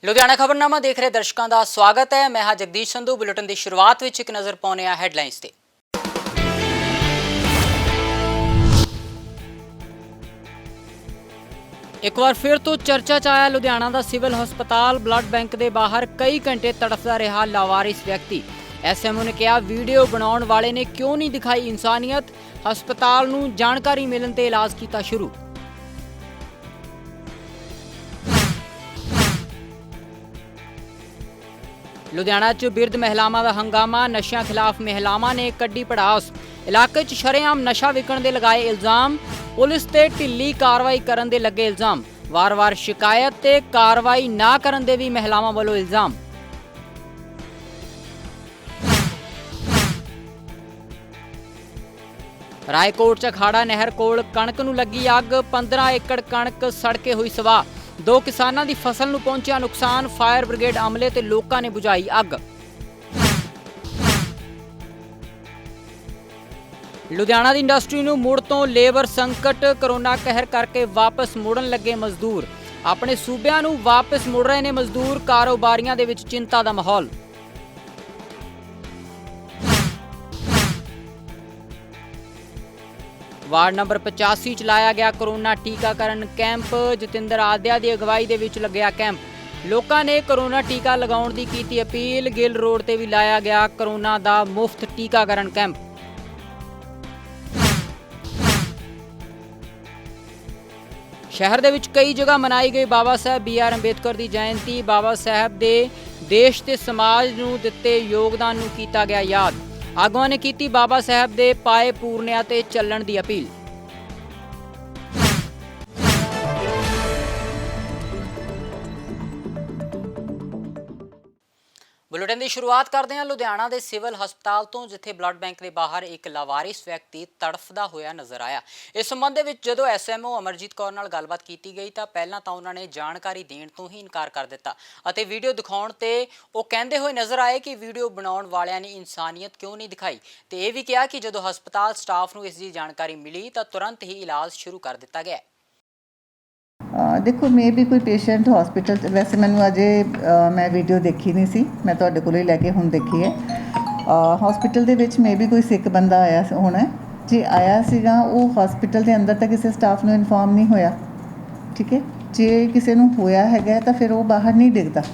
ਲੁਧਿਆਣਾ ਖਬਰਨਾਮਾ ਦੇਖ ਰਹੇ ਦਰਸ਼ਕਾਂ ਦਾ ਸਵਾਗਤ ਹੈ। ਮੈਂ ਹਾਂ ਜਗਦੀਸ਼ ਸੰਧੂ। ਬੁਲੇਟਿਨ ਦੀ ਸ਼ੁਰੂਆਤ ਵਿੱਚ ਇੱਕ ਨਜ਼ਰ ਪਾਉਂਦੇ ਹਾਂ ਹੈਡਲਾਈਨਸ ਤੇ। ਇੱਕ ਵਾਰ ਫਿਰ ਤੋਂ ਚਰਚਾ 'ਚ ਆਇਆ ਲੁਧਿਆਣਾ ਦਾ ਸਿਵਲ ਹਸਪਤਾਲ। ਬਲੱਡ ਬੈਂਕ ਦੇ ਬਾਹਰ ਕਈ ਘੰਟੇ ਤੜਫਦਾ ਰਿਹਾ ਲਾਵਾਰਿਸ ਵਿਅਕਤੀ। ਐਸਐਮਓ ਨੇ ਕਿਹਾ ਵੀਡੀਓ ਬਣਾਉਣ ਵਾਲੇ ਨੇ ਕਿਉਂ ਨਹੀਂ ਦਿਖਾਈ ਇਨਸਾਨੀਅਤ। ਹਸਪਤਾਲ ਨੂੰ ਜਾਣਕਾਰੀ ਮਿਲਣ ਤੇ ਇਲਾਜ ਕੀਤਾ ਸ਼ੁਰੂ। ਲੁਧਿਆਣਾ 'ਚ ਬਿਰਧ ਮਹਿਲਾਵਾਂ ਦਾ ਹੰਗਾਮਾ। ਨਸ਼ਿਆਂ ਖਿਲਾਫ ਮਹਿਲਾਵਾਂ ਨੇ ਕੱਢੀ ਪੜਾਸ। ਇਲਾਕੇ 'ਚ ਸ਼ਰੇਆਮ ਨਸ਼ਾ ਵਿਕਣ ਦੇ ਲਗਾਏ ਇਲਜ਼ਾਮ। ਪੁਲਿਸ ਤੇ ਢਿੱਲੀ ਕਾਰਵਾਈ ਕਰਨ ਦੇ ਲੱਗੇ ਇਲਜ਼ਾਮ। ਵਾਰ-ਵਾਰ ਸ਼ਿਕਾਇਤ ਤੇ ਕਾਰਵਾਈ ਨਾ ਕਰਨ ਦੇ ਵੀ ਮਹਿਲਾਵਾਂ ਵੱਲੋਂ ਇਲਜ਼ਾਮ। ਰਾਏਕੋਟ 'ਚ ਅਖਾੜਾ ਨਹਿਰ ਕੋਲ ਕਣਕ ਨੂੰ ਲੱਗੀ ਅੱਗ। 15 ਏਕੜ ਕਣਕ ਸੜ ਕੇ ਹੋਈ ਸਵਾਹ। 2 ਕਿਸਾਨਾਂ ਦੀ ਫਸਲ ਨੂੰ ਪਹੁੰਚਿਆ ਨੁਕਸਾਨ। ਫਾਇਰ ਬ੍ਰਿਗੇਡ ਅਮਲੇ ਤੇ ਲੋਕਾਂ ਨੇ ਬੁਝਾਈ ਅੱਗ। ਲੁਧਿਆਣਾ ਦੀ ਇੰਡਸਟਰੀ ਨੂੰ ਮੁੜ ਤੋਂ ਲੇਬਰ ਸੰਕਟ। ਕਰੋਨਾ ਕਹਿਰ ਕਰਕੇ ਵਾਪਸ ਮੁੜਨ ਲੱਗੇ ਮਜ਼ਦੂਰ। ਆਪਣੇ ਸੂਬਿਆਂ ਨੂੰ ਵਾਪਸ ਮੁੜ ਰਹੇ ਨੇ ਮਜ਼ਦੂਰ। ਕਾਰੋਬਾਰੀਆਂ ਦੇ ਵਿੱਚ ਚਿੰਤਾ ਦਾ ਮਾਹੌਲ। ਵਾਰਡ ਨੰਬਰ 85 ਚ ਲਾਇਆ ਗਿਆ ਕਰੋਨਾ ਟੀਕਾਕਰਨ ਕੈਂਪ। ਜਤਿੰਦਰ ਆਦਿਆ ਦੀ ਅਗਵਾਈ ਦੇ ਵਿੱਚ ਲੱਗਿਆ ਕੈਂਪ। ਲੋਕਾਂ ਨੇ ਕਰੋਨਾ ਟੀਕਾ ਲਗਾਉਣ ਦੀ ਕੀਤੀ ਅਪੀਲ। ਗਿੱਲ ਰੋਡ ਤੇ ਵੀ ਲਾਇਆ ਗਿਆ ਕਰੋਨਾ ਦਾ ਮੁਫਤ ਟੀਕਾਕਰਨ ਕੈਂਪ। ਸ਼ਹਿਰ ਦੇ ਵਿੱਚ ਕਈ ਜਗ੍ਹਾ ਮਨਾਈ ਗਈ ਬਾਬਾ ਸਾਹਿਬ BR ਅੰਬੇਦਕਰ ਦੀ ਜਯੰਤੀ। ਬਾਬਾ ਸਾਹਿਬ ਦੇ ਦੇਸ਼ ਤੇ ਸਮਾਜ ਨੂੰ ਦਿੱਤੇ ਯੋਗਦਾਨ ਨੂੰ ਕੀਤਾ ਗਿਆ ਯਾਦ। ਆਗੂਆਂ ਨੇ ਕੀਤੀ ਬਾਬਾ ਸਾਹਿਬ ਦੇ ਪਾਏ ਪੂਰਨਿਆਂ ਤੇ ਚੱਲਣ ਦੀ ਅਪੀਲ। ਬੁਲੇਟਿਨ ਦੀ ਸ਼ੁਰੂਆਤ ਕਰਦੇ ਹਾਂ ਲੁਧਿਆਣਾ ਦੇ ਸਿਵਲ ਹਸਪਤਾਲ ਤੋਂ, ਜਿੱਥੇ ਬਲੱਡ ਬੈਂਕ ਦੇ ਬਾਹਰ ਇੱਕ ਲਾਵਾਰਿਸ ਵਿਅਕਤੀ ਤੜਫਦਾ ਹੋਇਆ ਨਜ਼ਰ ਆਇਆ। ਇਸ ਸੰਬੰਧ ਦੇ ਵਿੱਚ ਜਦੋਂ ਐਸਐਮਓ ਅਮਰਜੀਤ ਕੌਰ ਨਾਲ ਗੱਲਬਾਤ ਕੀਤੀ ਗਈ ਤਾਂ ਪਹਿਲਾਂ ਤਾਂ ਉਹਨਾਂ ਨੇ ਜਾਣਕਾਰੀ ਦੇਣ ਤੋਂ ਹੀ ਇਨਕਾਰ ਕਰ ਦਿੱਤਾ ਅਤੇ ਵੀਡੀਓ ਦਿਖਾਉਣ ਤੇ ਉਹ ਕਹਿੰਦੇ ਹੋਏ ਨਜ਼ਰ ਆਏ ਕਿ ਵੀਡੀਓ ਬਣਾਉਣ ਵਾਲਿਆਂ ਨੇ ਇਨਸਾਨੀਅਤ ਕਿਉਂ ਨਹੀਂ ਦਿਖਾਈ ਤੇ ਇਹ ਵੀ ਕਿਹਾ ਕਿ ਜਦੋਂ ਹਸਪਤਾਲ ਸਟਾਫ ਨੂੰ ਇਸ ਦੀ ਜਾਣਕਾਰੀ ਮਿਲੀ ਤਾਂ ਤੁਰੰਤ ਹੀ ਇਲਾਜ ਸ਼ੁਰੂ ਕਰ ਦਿੱਤਾ ਗਿਆ। देखो मे भी कोई पेशेंट हॉस्पिटल, वैसे मैंने अजे मैं वीडियो देखी नहीं सी, मैं तुहाडे कोल ही लैके हुण देखी है। हॉस्पिटल दे विच मे भी कोई सिक बंदा आया होना, जे आया सीगा वो हॉस्पिटल के अंदर तो किसी स्टाफ नूं इन्फॉर्म नहीं होया, ठीक है। जे किसी नूं होया हैगा तो फिर वो बाहर नहीं डिगदा,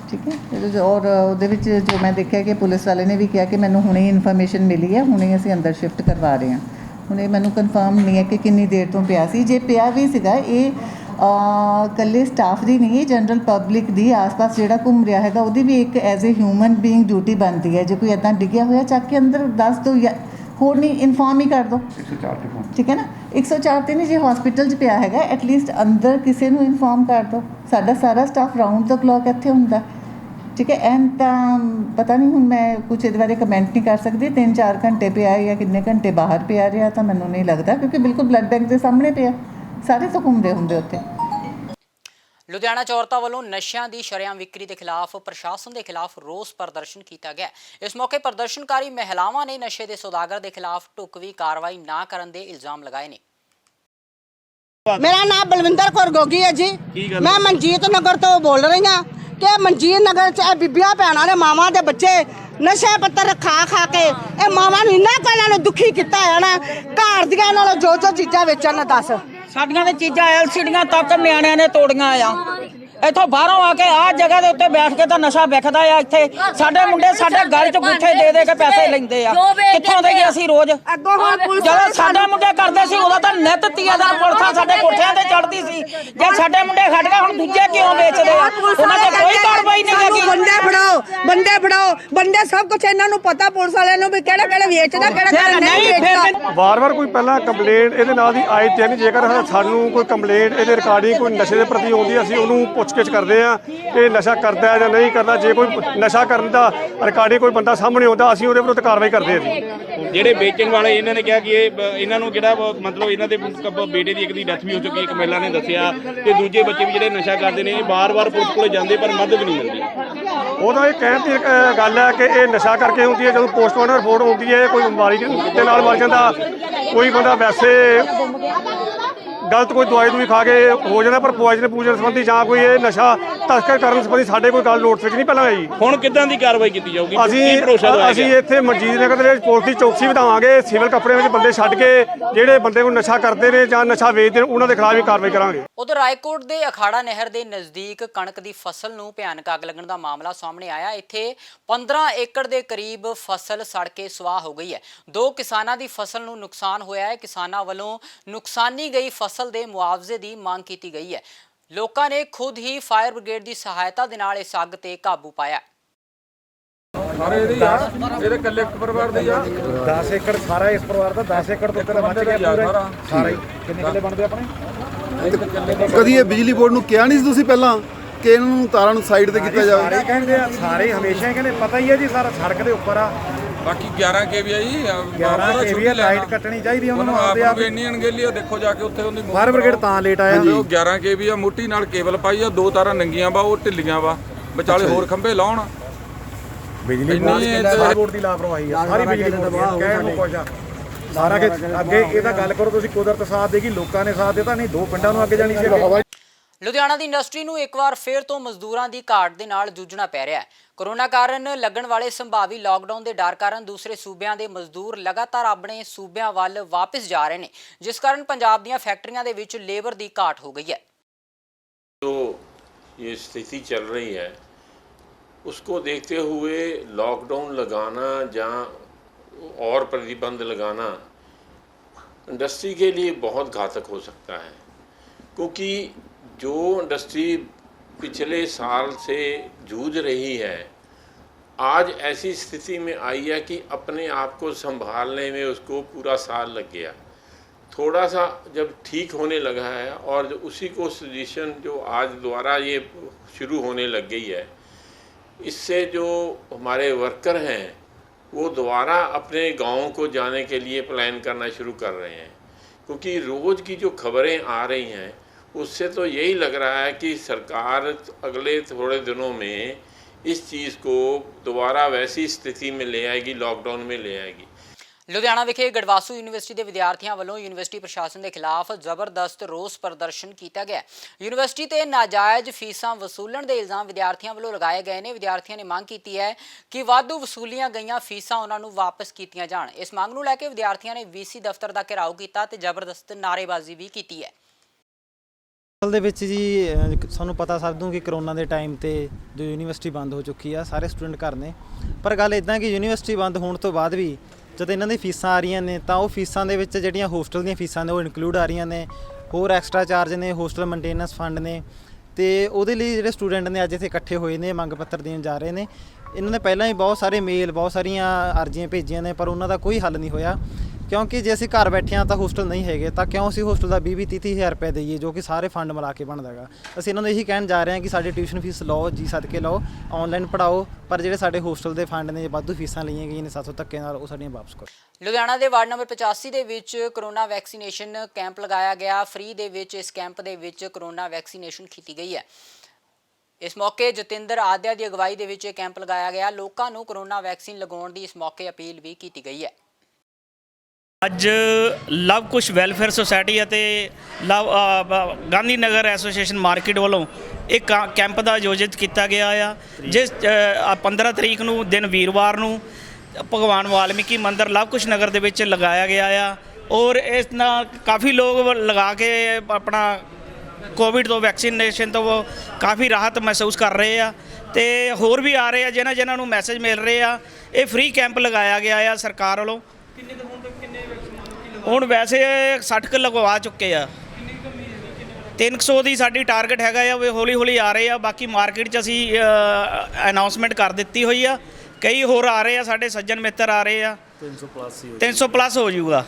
ठीक है। और उहदे विच जो मैं देखा कि पुलिस वाले ने भी कहा कि मैनूं हुणे इन्फॉर्मेशन मिली है, हुणे असीं अंदर शिफ्ट करवा रहे हैं। ਹੁਣ ਇਹ ਮੈਨੂੰ ਕਨਫਰਮ ਨਹੀਂ ਹੈ ਕਿ ਕਿੰਨੀ ਦੇਰ ਤੋਂ ਪਿਆ ਸੀ। ਜੇ ਪਿਆ ਵੀ ਸੀਗਾ ਇਹ ਇਕੱਲੇ ਸਟਾਫ ਦੀ ਨਹੀਂ, ਜਨਰਲ ਪਬਲਿਕ ਦੀ ਆਸ-ਪਾਸ ਜਿਹੜਾ ਘੁੰਮ ਰਿਹਾ ਹੈਗਾ ਉਹਦੀ ਵੀ ਇੱਕ as a human being duty ਬਣਦੀ ਹੈ। ਜੇ ਕੋਈ ਇੱਦਾਂ ਡਿੱਗਿਆ ਹੋਇਆ ਚੱਕ ਕੇ ਅੰਦਰ ਦੱਸ ਦਿਓ ਜਾਂ ਹੋਰ ਨਹੀਂ ਇਨਫੋਰਮ ਹੀ ਕਰ ਦਿਓ, 104 ਤੇ ਫੋਨ, ਠੀਕ ਹੈ ਨਾ। 104 ਤੇ ਨਹੀਂ, ਜੇ ਹਸਪੀਟਲ 'ਚ ਪਿਆ ਹੈਗਾ ਐਟਲੀਸਟ ਅੰਦਰ ਕਿਸੇ ਨੂੰ ਇਨਫੋਰਮ ਕਰ ਦਿਓ। ਸਾਡਾ ਸਾਰਾ ਸਟਾਫ ਰਾਊਂਡ ਦ ਕਲੌਕ ਇੱਥੇ ਹੁੰਦਾ, ठीक है। एंड पता नहीं हूँ मैं कुछ इस बारे कमेंट नहीं कर सकती। 3-4 घंटे पिया या कितने घंटे बाहर पिया रहा तो मैनू नहीं लगता, क्योंकि बिल्कुल ब्लड बैंक के सामने पिया, सारे तो घूमते होंगे उत्थे। ਲੁਧਿਆਣਾ 'ਚ ਔਰਤਾਂ ਵੱਲੋਂ ਨਸ਼ਿਆਂ ਦੀ ਸ਼ਰੇਆਮ ਵਿਕਰੀ ਦੇ ਖਿਲਾਫ ਪ੍ਰਸ਼ਾਸਨ ਦੇ ਖਿਲਾਫ ਰੋਸ ਪ੍ਰਦਰਸ਼ਨ ਕੀਤਾ ਗਿਆ। ਇਸ ਮੌਕੇ ਪ੍ਰਦਰਸ਼ਨਕਾਰੀ ਮਹਿਲਾਵਾਂ ਨੇ ਨਸ਼ੇ ਦੇ ਸੌਦਾਗਰ ਦੇ ਖਿਲਾਫ ਢੁਕਵੀਂ ਕਾਰਵਾਈ ਨਾ ਕਰਨ ਦੇ ਇਲਜ਼ਾਮ ਲਗਾਏ ਨੇ। ਮੇਰਾ ਨਾਮ ਬਲਵਿੰਦਰ ਕੌਰ ਗੋਗੀ ਹੈ ਜੀ। ਮੈਂ ਮਨਜੀਤ ਨਗਰ ਤੋਂ ਬੋਲ ਰਹੀ ਹਾਂ ਕਿ ਮਨਜੀਤ ਨਗਰ 'ਚ ਇਹ ਬੀਬੀਆਂ ਭੈਣਾਂ ਨੇ ਮਾਵਾਂ ਦੇ ਬੱਚੇ ਨਸ਼ੇ ਪੱਤਰ ਖਾ ਕੇ ਇਹ ਮਾਵਾਂ ਨੂੰ ਇੰਨਾ ਇਹਨਾਂ ਨੇ ਦੁਖੀ ਕੀਤਾ ਹੈ ਨਾ, ਘਰ ਦੀਆਂ ਨਾਲੋਂ ਜੋ ਚੀਜ਼ਾਂ ਵੇਚਣ ਨਾ ਦੱਸ। ਸਾਡੀਆਂ ਦੇ ਚੀਜ਼ਾਂ LCDਆਂ ਤੱਕ ਨਿਆਣਿਆਂ ਨੇ ਤੋੜੀਆਂ ਆ। ਇੱਥੋਂ ਬਾਹਰੋਂ ਆ ਕੇ ਆਹ ਜਗ੍ਹਾ ਦੇ ਉੱਤੇ ਬੈਠ ਕੇ ਤਾਂ ਨਸ਼ਾ ਵਿਕਦਾ ਆ। ਇੱਥੇ ਸਾਡੇ ਮੁੰਡੇ ਸਾਡੇ ਗਲ 'ਚ ਗੁੱਠੇ ਦੇ ਕੇ ਪੈਸੇ ਲੈਂਦੇ ਆ। ਕਿੱਥੋਂ ਦੇਈਏ ਅਸੀਂ ਰੋਜ਼? ਜਦੋਂ ਸਾਡੇ ਮੁੰਡੇ ਕਰਦੇ ਸੀ ਉਦੋਂ ਤਾਂ ਨਿੱਤ ਤੀਆਂ ਦਿਨ ਪੁਲਿਸਾਂ ਸਾਡੇ ਕੋਠਿਆਂ ਤੇ ਚੜ੍ਹਦੀ ਸੀ। ਜੇ ਸਾਡੇ ਮੁੰਡੇ ਹਟ ਗਏ ਹੁਣ ਦੂਜੇ ਕਿਉਂ ਵੇਚਦੇ ਆ? ਉਹਨਾਂ ਤੇ ਕੋਈ ਕਾਰਵਾਈ ਨਹੀਂ ਹੈਗੀ। ਬੰਦੇ ਫੜਾਓ ਬੰਦੇ ਸਭ ਕੁਝ ਇਹਨਾਂ ਨੂੰ ਪਤਾ, ਪੁਲਿਸ ਵਾਲਿਆਂ ਨੂੰ ਵੀ ਕਿਹੜਾ ਵੇਚਦਾ ਕਿਹੜਾ ਨਹੀਂ ਵੇਚਦਾ। ਵਾਰ-ਵਾਰ ਕੋਈ ਪਹਿਲਾਂ ਕੰਪਲੇਂਟ ਇਹਦੇ ਨਾਲ ਦੀ ਆਈ ਤੇ ਨਹੀਂ, ਜੇਕਰ ਸਾਨੂੰ ਕੋਈ ਕੰਪਲੇਂਟ ਇਹਦੇ ਰਿਕਾਰਡਿੰਗ ਕੋਈ ਨਸ਼ੇ ਦੇ ਪ੍ਰਤੀ ਆਉਂਦੀ ਅਸੀਂ ਉਹਨੂੰ ਪੁੱਛਗਿੱਛ ਕਰਦੇ ਆ ਕਿ ਨਸ਼ਾ ਕਰਦਾ ਹੈ ਜਾਂ ਨਹੀਂ ਕਰਦਾ। ਜੇ ਕੋਈ ਨਸ਼ਾ ਕਰਨ ਦਾ ਰਿਕਾਰਡਿੰਗ ਕੋਈ ਬੰਦਾ ਸਾਹਮਣੇ ਆਉਂਦਾ ਅਸੀਂ ਉਹਦੇ ਵਿਰੁੱਧ ਕਾਰਵਾਈ ਕਰਦੇ ਆ ਜੀ। ਜਿਹੜੇ ਵੇਚਣ ਵਾਲੇ ਇਹਨਾਂ ਨੇ ਕਿਹਾ ਕਿ ਇਹ ਇਹਨਾਂ ਨੂੰ ਜਿਹੜਾ ਮਤਲਬ ਇਹਨਾਂ ਦੇ ਬੇਟੇ ਦੀ ਇੱਕ ਦੀ ਡੈਥ ਵੀ ਹੋ ਚੁੱਕੀ, ਇੱਕ ਮਹਿਲਾ ਨੇ ਦੱਸਿਆ, ਤੇ ਦੂਜੇ ਬੱਚੇ ਵੀ ਜਿਹੜੇ ਨਸ਼ਾ ਕਰਦੇ ਨੇ ਵਾਰ-ਵਾਰ ਪੁਲਿਸ ਕੋਲੇ ਜਾਂਦੇ ਪਰ ਮਦਦ ਵੀ ਨਹੀਂ ਮਿਲਦੀ। ਉਹਦਾ ਇਹ ਕਹਿਣ ਦੀ ਗੱਲ ਹੈ ਕਿ ਇਹ ਨਸ਼ਾ ਕਰਕੇ ਹੁੰਦੀ ਹੈ। ਜਦੋਂ ਪੋਸਟਮਾਰਟਮ ਰਿਪੋਰਟ ਆਉਂਦੀ ਹੈ ਕੋਈ ਬਿਮਾਰੀ ਦੇ ਨਾਲ ਮਰ ਜਾਂਦਾ, ਕੋਈ ਬੰਦਾ ਵੈਸੇ ਗਲਤ ਕੋਈ ਦਵਾਈ ਖਾ ਕੇ ਹੋ ਜਾਂਦਾ, ਪਰ ਪੂਜਨ ਸੰਬੰਧੀ ਜਾਂ ਕੋਈ ਇਹ ਨਸ਼ਾ ਤਸਕਰ ਕਰਨ ਸੰਬੰਧੀ ਸਾਡੇ ਕੋਈ ਗੱਲ ਨੋਟਿਸ ਵਿੱਚ ਨਹੀਂ ਪਹਿਲਾਂ ਆਈ। ਹੁਣ ਕਿੱਦਾਂ ਦੀ ਕਾਰਵਾਈ ਕੀਤੀ ਜਾਊਗੀ? ਅਸੀਂ ਇੱਥੇ ਮਨਜੀਤ ਨਗਰ ਦੇ ਵਿੱਚ ਪੁਲਿਸ ਦੀ ਚੌਕਸੀ ਵਧਾਵਾਂਗੇ, ਸਿਵਲ ਕੱਪੜਿਆਂ ਵਿੱਚ ਬੰਦੇ ਛੱਡ ਕੇ ਜਿਹੜੇ ਬੰਦੇ ਨੂੰ ਨਸ਼ਾ ਕਰਦੇ ਨੇ ਜਾਂ ਨਸ਼ਾ ਵੇਚਦੇ ਨੇ ਉਹਨਾਂ ਦੇ ਖਿਲਾਫ ਵੀ ਕਾਰਵਾਈ ਕਰਾਂਗੇ। ਉਧਰ ਰਾਏਕੋਟ ਦੇ ਅਖਾੜਾ ਨਹਿਰ ਦੇ ਨਜ਼ਦੀਕ ਕਣਕ ਦੀ ਫਸਲ ਨੂੰ ਭਿਆਨਕ ਅੱਗ ਲੱਗਣ ਦਾ ਮਾਮਲਾ ਸਾਹਮਣੇ ਆਇਆ। ਇੱਥੇ 15 ਏਕੜ ਦੇ ਕਰੀਬ ਫਸਲ ਸੜ ਕੇ ਸੁਆਹ ਹੋ ਗਈ ਹੈ। 2 ਕਿਸਾਨਾਂ ਦੀ ਫਸਲ ਨੂੰ ਨੁਕਸਾਨ ਹੋਇਆ ਹੈ। ਕਿਸਾਨਾਂ ਵੱਲੋਂ ਨੁਕਸਾਨੀ ਗਈ ਫਸਲ ਦੇ ਮੁਆਵਜ਼ੇ ਦੀ ਮੰਗ ਕੀਤੀ ਗਈ ਹੈ। ਲੋਕਾਂ ਨੇ ਖੁਦ ਹੀ ਫਾਇਰ ਬ੍ਰਿਗੇਡ ਦੀ ਸਹਾਇਤਾ ਦੇ ਨਾਲ ਇਸ ਅੱਗ ਤੇ ਕਾਬੂ ਪਾਇਆ। ਸਾਰੇ ਇਹਦੇ ਕੱਲੇ ਇੱਕ ਪਰਿਵਾਰ ਦੇ ਆ 10 ਏਕੜ ਸਾਰਾ ਇਸ ਪਰਿਵਾਰ ਦਾ 10 ਏਕੜ ਤੋਂ ਉੱਤੇ ਬਚ ਗਿਆ ਪੂਰਾ ਸਾਰਾ ਹੀ। ਕਿੰਨੇ ਕਿੱਲੇ ਬਣਦੇ ਆਪਣੇ? ਕਦੀ ਇਹ ਬਿਜਲੀ ਬੋਰਡ ਨੂੰ ਕਿਹਾ ਨਹੀਂ ਸੀ ਤੁਸੀਂ ਪਹਿਲਾਂ ਕਿ ਇਹਨਾਂ ਨੂੰ ਤਾਰਾਂ ਨੂੰ ਸਾਈਡ ਤੇ ਕੀਤਾ ਜਾਵੇ? ਸਾਰੇ ਕਹਿੰਦੇ ਆ, ਸਾਰੇ ਹਮੇਸ਼ਾ ਹੀ ਕਹਿੰਦੇ ਪਤਾ ਹੀ ਹੈ ਜੀ, ਸਾਰਾ ਸੜਕ ਦੇ ਉੱਪਰ ਆ। ਬਾਕੀ 11 ਕੇਵੀ ਆ ਜੀ, 11 ਕੇਵੀ ਲਾਈਟ ਕੱਟਣੀ ਚਾਹੀਦੀ ਉਹਨਾਂ ਨੂੰ ਆਪਦੇ ਆਪ। ਇੰਨੀ ਅਣਗਹਿਲੀ ਆ, ਦੇਖੋ ਜਾ ਕੇ ਉੱਥੇ ਉਹਦੀ ਫਾਇਰ ਬ੍ਰਿਗੇਡ ਤਾਂ ਲੇਟ ਆਇਆ ਜੀ। ਉਹ 11 ਕੇਵੀ ਆ, ਮੋਟੀ ਨਾਲ ਕੇਬਲ ਪਾਈ ਆ, 2 ਤਾਰਾਂ ਨੰਗੀਆਂ ਵਾ, ਉਹ ਢਿੱਲੀਆਂ ਵਾ, ਵਿਚਾਲੇ ਹੋਰ ਖੰਭੇ ਲਾਉਣ। ਬਿਜਲੀ ਬੋਰਡ ਦੀ ਲਾਪਰਵਾਹੀ ਆ, ਸਾਰੀ ਬਿਜਲੀ ਬੋਰਡ ਕਹਿਣ ਨੂੰ ਕੁਝ ਆ ਸਾਰਾ ਕਿ ਅੱਗੇ ਇਹ ਤਾਂ ਗੱਲ ਕਰੋ ਤੁਸੀਂ, ਕੁਦਰਤ ਸਾਥ ਦੇਗੀ, ਲੋਕਾਂ ਨੇ ਸਾਥ ਦਿੱਤਾ, ਨਹੀਂ 2 ਪਿੰਡਾਂ ਨੂੰ ਅੱਗੇ ਜਾਣੀ ਸੀ। ਲੁਧਿਆਣਾ ਦੀ ਇੰਡਸਟਰੀ ਨੂੰ ਇੱਕ ਵਾਰ ਫੇਰ ਤੋਂ ਮਜ਼ਦੂਰਾਂ ਦੀ ਘਾਟ ਦੇ ਨਾਲ ਜੂਝਣਾ ਪੈ ਰਿਹਾ ਹੈ। ਕੋਰੋਨਾ ਕਾਰਨ ਲੱਗਣ ਵਾਲੇ ਸੰਭਾਵੀ ਲਾਕਡਾਊਨ ਦੇ ਡਰ ਕਾਰਨ ਦੂਸਰੇ ਸੂਬਿਆਂ ਦੇ ਮਜ਼ਦੂਰ ਲਗਾਤਾਰ ਆਪਣੇ ਸੂਬਿਆਂ ਵੱਲ ਵਾਪਸ ਜਾ ਰਹੇ ਨੇ, ਜਿਸ ਕਾਰਨ ਪੰਜਾਬ ਦੀਆਂ ਫੈਕਟਰੀਆਂ ਦੇ ਵਿੱਚ ਲੇਬਰ ਦੀ ਘਾਟ ਹੋ ਗਈ ਹੈ। जो ये स्थिति चल रही है उसको देखते हुए लॉकडाउन लगाना या और प्रतिबंध लगाना इंडस्ट्री के लिए बहुत घातक हो सकता है, क्योंकि जो इंडस्ट्री पिछले साल से जूझ रही है आज ऐसी स्थिति में आई है कि अपने आप को संभालने में उसको पूरा साल लग गया। थोड़ा सा जब ठीक होने लगा है और उसी को सजेशन जो आज दोबारा ये शुरू होने लग गई है, इससे जो हमारे वर्कर हैं वो दोबारा अपने गाँव को जाने के लिए प्लान करना शुरू कर रहे हैं, क्योंकि रोज़ की जो खबरें आ रही हैं उससे तो यही लग रहा है कि सरकार अगले थोड़े दिनों में इस चीज़ को दोबारा वैसी स्थिति में ले आएगी, लॉकडाउन में ले आएगी। ਲੁਧਿਆਣਾ ਵਿਖੇ ਗੜਵਾਸੂ ਯੂਨੀਵਰਸਿਟੀ ਦੇ ਵਿਦਿਆਰਥੀਆਂ ਵੱਲੋਂ ਯੂਨੀਵਰਸਿਟੀ ਪ੍ਰਸ਼ਾਸਨ ਦੇ ਖਿਲਾਫ ਜ਼ਬਰਦਸਤ ਰੋਸ ਪ੍ਰਦਰਸ਼ਨ ਕੀਤਾ ਗਿਆ। ਯੂਨੀਵਰਸਿਟੀ ਤੇ ਨਾਜਾਇਜ਼ ਫੀਸਾਂ ਵਸੂਲਣ ਦੇ ਇਲਜ਼ਾਮ ਵਿਦਿਆਰਥੀਆਂ ਵੱਲੋਂ ਲਗਾਏ ਗਏ ਨੇ। ਵਿਦਿਆਰਥੀਆਂ ਨੇ ਮੰਗ ਕੀਤੀ ਹੈ ਕਿ ਵਾਧੂ ਵਸੂਲੀਆਂ ਗਈਆਂ ਫੀਸਾਂ ਉਹਨਾਂ ਨੂੰ ਵਾਪਸ ਕੀਤੀਆਂ ਜਾਣ। ਇਸ ਮੰਗ ਨੂੰ ਲੈ ਕੇ ਵਿਦਿਆਰਥੀਆਂ ਨੇ ਵੀਸੀ ਦਫ਼ਤਰ ਦਾ ਘਿਰਾਓ ਕੀਤਾ ਤੇ ਜ਼ਬਰਦਸਤ ਨਾਅਰੇਬਾਜ਼ੀ ਵੀ ਕੀਤੀ ਹੈ। ਦੇ ਵਿੱਚ ਜੀ ਸਾਨੂੰ ਪਤਾ ਸਭ ਨੂੰ ਕਿ ਕਰੋਨਾ ਦੇ ਟਾਈਮ ਤੇ ਜੋ ਯੂਨੀਵਰਸਿਟੀ ਬੰਦ ਹੋ ਚੁੱਕੀ ਆ, ਸਾਰੇ ਸਟੂਡੈਂਟ ਘਰ ਨੇ, ਪਰ ਗੱਲ ਇਦਾਂ ਕਿ ਯੂਨੀਵਰਸਿਟੀ ਬੰਦ ਹੋਣ ਤੋਂ ਬਾਅਦ ਵੀ ਜਦੋਂ ਇਹਨਾਂ ਦੀ ਫੀਸਾਂ ਆ ਰਹੀਆਂ ਨੇ ਤਾਂ ਉਹ ਫੀਸਾਂ ਦੇ ਵਿੱਚ ਜਿਹੜੀਆਂ ਹੋਸਟਲ ਦੀਆਂ ਫੀਸਾਂ ਨੇ ਉਹ ਇਨਕਲੂਡ ਆ ਰਹੀਆਂ ਨੇ, ਹੋਰ ਐਕਸਟਰਾ ਚਾਰਜ ਨੇ, ਹੋਸਟਲ ਮੇਨਟੇਨੈਂਸ ਫੰਡ ਨੇ, ਤੇ ਉਹਦੇ ਲਈ ਜਿਹੜੇ ਸਟੂਡੈਂਟ ਨੇ ਅੱਜ ਇੱਥੇ ਇਕੱਠੇ ਹੋਏ ਨੇ, ਮੰਗ ਪੱਤਰ ਦੇਣ ਜਾ ਰਹੇ ਨੇ। ਇਹਨਾਂ ਨੇ ਪਹਿਲਾਂ ਹੀ ਬਹੁਤ ਸਾਰੇ ਮੇਲ, ਬਹੁਤ ਸਾਰੀਆਂ ਅਰਜ਼ੀਆਂ ਭੇਜੀਆਂ ਨੇ, ਪਰ ਉਹਨਾਂ ਦਾ ਕੋਈ ਹੱਲ ਨਹੀਂ ਹੋਇਆ, ਕਿਉਂਕਿ ਜੇ ਅਸੀਂ ਘਰ ਬੈਠੇ ਹਾਂ ਤਾਂ ਹੋਸਟਲ ਨਹੀਂ ਹੈਗੇ ਤਾਂ ਕਿਉਂ ਅਸੀਂ ਹੋਸਟਲ ਦਾ 20-30 ਹਜ਼ਾਰ ਰੁਪਏ ਦੇਈਏ, ਜੋ ਕਿ ਸਾਰੇ ਫੰਡ ਮਿਲਾ ਕੇ ਬਣਦਾ ਹੈਗਾ। ਅਸੀਂ ਇਹਨਾਂ ਨੂੰ ਇਹੀ ਕਹਿਣ ਜਾ ਰਹੇ ਹਾਂ ਕਿ ਸਾਡੀ ਟਿਊਸ਼ਨ ਫੀਸ ਲਓ ਜੀ, ਸਦਕੇ ਲਓ, ਆਨਲਾਈਨ ਪੜ੍ਹਾਓ, ਪਰ ਜਿਹੜੇ ਸਾਡੇ ਹੋਸਟਲ ਦੇ ਫੰਡ ਨੇ, ਵਾਧੂ ਫੀਸਾਂ ਲਈਆਂ ਗਈਆਂ ਨੇ ਸਾਥੋਂ ਧੱਕੇ ਨਾਲ, ਉਹ ਸਾਡੀਆਂ ਵਾਪਸ ਕਰੋ। ਲੁਧਿਆਣਾ ਦੇ ਵਾਰਡ ਨੰਬਰ 85 ਦੇ ਵਿੱਚ ਕਰੋਨਾ ਵੈਕਸੀਨੇਸ਼ਨ ਕੈਂਪ ਲਗਾਇਆ ਗਿਆ। ਫ੍ਰੀ ਦੇ ਵਿੱਚ ਇਸ ਕੈਂਪ ਦੇ ਵਿੱਚ ਕਰੋਨਾ ਵੈਕਸੀਨੇਸ਼ਨ ਕੀਤੀ ਗਈ ਹੈ। ਇਸ ਮੌਕੇ ਜਤਿੰਦਰ ਆਦਿਆ ਦੀ ਅਗਵਾਈ ਦੇ ਵਿੱਚ ਇਹ ਕੈਂਪ ਲਗਾਇਆ ਗਿਆ। ਲੋਕਾਂ ਨੂੰ ਕਰੋਨਾ ਵੈਕਸੀਨ ਲਗਾਉਣ ਦੀ ਇਸ ਮੌਕੇ ਅਪੀਲ ਵੀ ਕੀਤੀ ਗਈ ਹੈ। ਅੱਜ ਲਵ ਕੁਸ਼ ਵੈਲਫੇਅਰ ਸੁਸਾਇਟੀ ਅਤੇ ਗਾਂਧੀ ਨਗਰ ਐਸੋਸੀਏਸ਼ਨ ਮਾਰਕੀਟ ਵੱਲੋਂ ਇੱਕ ਕੈਂਪ ਦਾ ਆਯੋਜਿਤ ਕੀਤਾ ਗਿਆ ਆ, ਜਿਸ 15 ਤਰੀਕ ਨੂੰ ਦਿਨ ਵੀਰਵਾਰ ਨੂੰ ਭਗਵਾਨ ਵਾਲਮੀਕੀ ਮੰਦਿਰ ਲਵ ਕੁਸ਼ ਨਗਰ ਦੇ ਵਿੱਚ ਲਗਾਇਆ ਗਿਆ ਆ। ਔਰ ਇਸ ਨਾਲ ਕਾਫੀ ਲੋਕ ਲਗਾ ਕੇ ਆਪਣਾ ਕੋਵਿਡ ਤੋਂ ਵੈਕਸੀਨੇਸ਼ਨ ਤੋਂ ਕਾਫੀ ਰਾਹਤ ਮਹਿਸੂਸ ਕਰ ਰਹੇ ਆ, ਤੇ ਹੋਰ ਵੀ ਆ ਰਹੇ ਆ ਜਿਨ੍ਹਾਂ ਨੂੰ ਮੈਸੇਜ ਮਿਲ ਰਹੇ ਆ। ਇਹ ਫ੍ਰੀ ਕੈਂਪ ਲਗਾਇਆ ਗਿਆ ਆ ਸਰਕਾਰ ਵੱਲੋਂ। ਹੁਣ ਵੈਸੇ 60 ਕੁ ਲਗਵਾ ਚੁੱਕੇ ਆ, 300 ਦੀ ਸਾਡੀ ਟਾਰਗੇਟ ਹੈਗਾ ਆ। ਉਹ ਹੌਲੀ ਹੌਲੀ ਆ ਰਹੇ ਆ। ਬਾਕੀ ਮਾਰਕੀਟ 'ਚ ਅਸੀਂ ਅਨਾਉਂਸਮੈਂਟ ਕਰ ਦਿੱਤੀ ਹੋਈ ਆ, ਕਈ ਹੋਰ ਆ ਰਹੇ ਆ, ਸਾਡੇ ਸੱਜਣ ਮਿੱਤਰ ਆ ਰਹੇ ਆ। 300 ਪਲੱਸ ਹੋ ਜਾਊਗਾ।